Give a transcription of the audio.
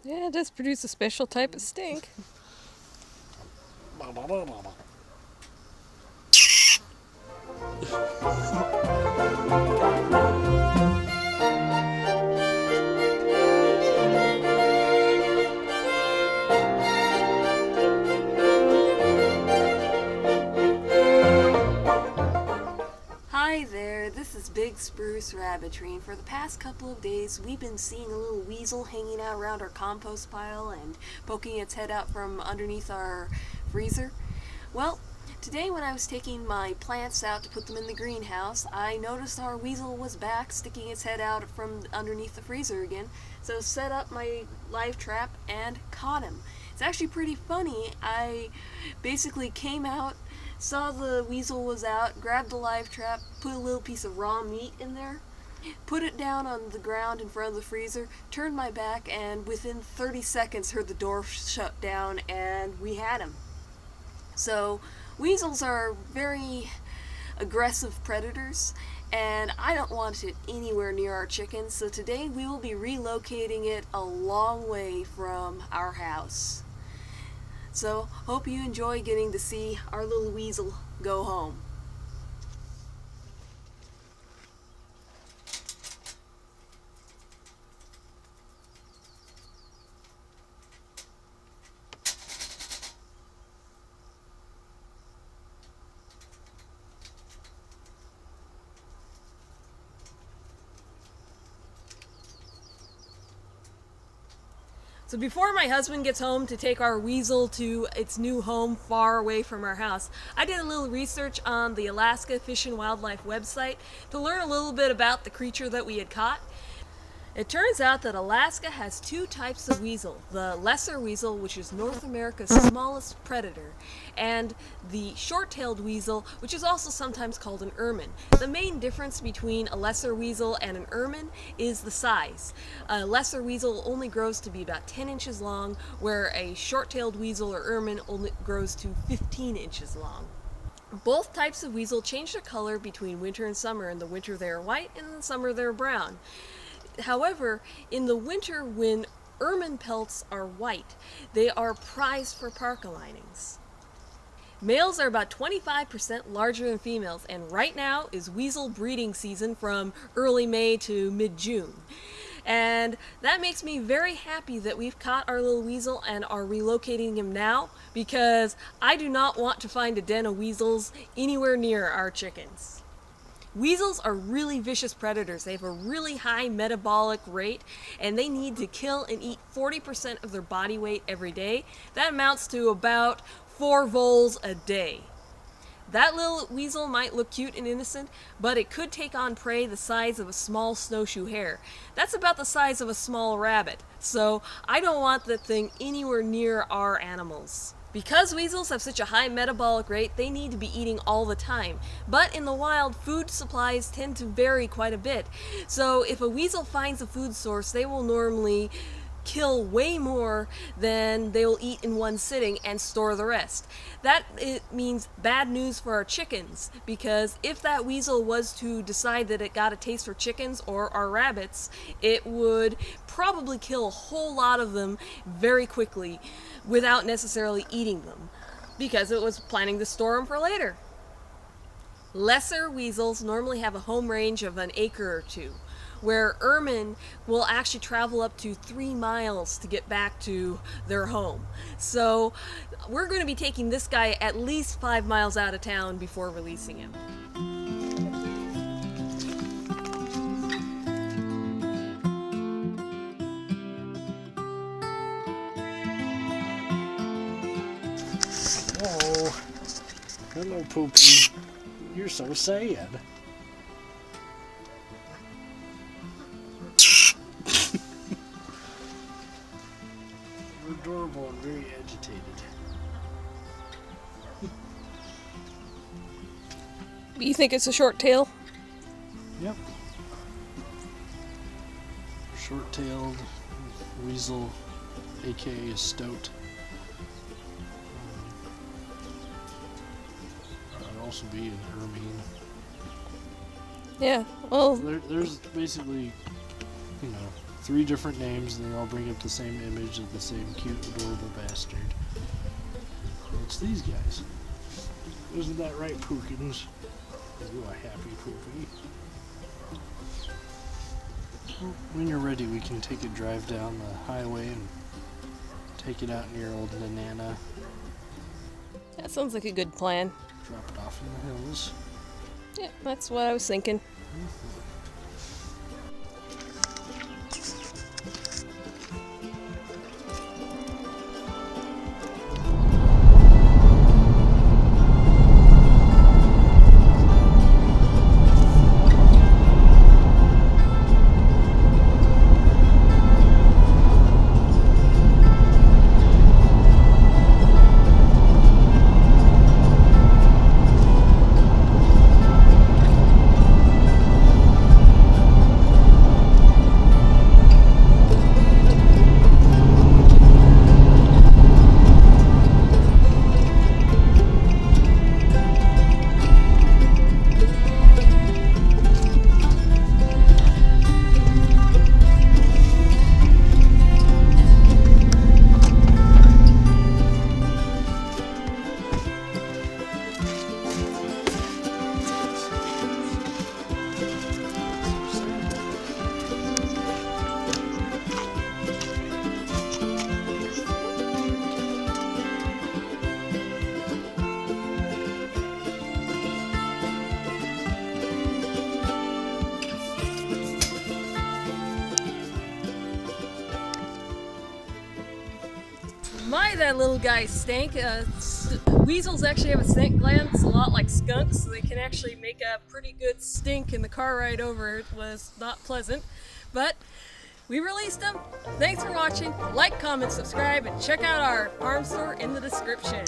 Yeah, it does produce a special type of stink. Hi there, this is Big Spruce Rabbitry, and for the past couple of days we've been seeing a little weasel hanging out around our compost pile and poking its head out from underneath our freezer. Well, today when I was taking my plants out to put them in the greenhouse, I noticed our weasel was back, sticking its head out from underneath the freezer again, so set up my live trap and caught him. It's actually pretty funny. I basically came out, saw the weasel was out, grabbed the live trap, put a little piece of raw meat in there, put it down on the ground in front of the freezer, turned my back, and within 30 seconds heard the door shut down and we had him. So, weasels are very aggressive predators, and I don't want it anywhere near our chickens, so today we will be relocating it a long way from our house. So, hope you enjoy getting to see our little weasel go home. So before my husband gets home to take our weasel to its new home far away from our house, I did a little research on the Alaska Fish and Wildlife website to learn a little bit about the creature that we had caught. It turns out that Alaska has two types of weasel: the lesser weasel, which is North America's smallest predator, and the short-tailed weasel, which is also sometimes called an ermine. The main difference between a lesser weasel and an ermine is the size. A lesser weasel only grows to be about 10 inches long, where a short-tailed weasel or ermine only grows to 15 inches long. Both types of weasel change their color between winter and summer. In the winter they are white, and in the summer they're brown. However, in the winter when ermine pelts are white, they are prized for parka linings. Males are about 25% larger than females, and right now is weasel breeding season from early May to mid-June. And that makes me very happy that we've caught our little weasel and are relocating him now, because I do not want to find a den of weasels anywhere near our chickens. Weasels are really vicious predators. They have a really high metabolic rate, and they need to kill and eat 40% of their body weight every day. That amounts to about 4 voles a day. That little weasel might look cute and innocent, but it could take on prey the size of a small snowshoe hare. That's about the size of a small rabbit, so I don't want that thing anywhere near our animals. Because weasels have such a high metabolic rate, they need to be eating all the time. But in the wild, food supplies tend to vary quite a bit. So if a weasel finds a food source, they will normally kill way more than they will eat in one sitting and store the rest. That it means bad news for our chickens, because if that weasel was to decide that it got a taste for chickens or our rabbits, it would probably kill a whole lot of them very quickly without necessarily eating them, because it was planning to store them for later. Lesser weasels normally have a home range of an acre or two, where ermine will actually travel up to 3 miles to get back to their home. So we're going to be taking this guy at least 5 miles out of town before releasing him. Oh, hello, Poopy. You're so sad. You're adorable and very agitated. You think it's a short tail? Yep. Short-tailed weasel, aka a stoat. Could also be an ermine. Yeah, well, There's basically, 3 different names, and they all bring up the same image of the same cute, adorable bastard. And it's these guys. Isn't that right, Pookins? You a happy poopy. When you're ready, we can take a drive down the highway and take it out near old Nenana. That sounds like a good plan. Drop it off in the hills. Yeah, that's what I was thinking. My, that little guy stank. Weasels actually have a scent gland. It's a lot like skunks, so they can actually make a pretty good stink, and the car ride over it was not pleasant. But we released them. Thanks for watching. Like, comment, subscribe, and check out our farm store in the description.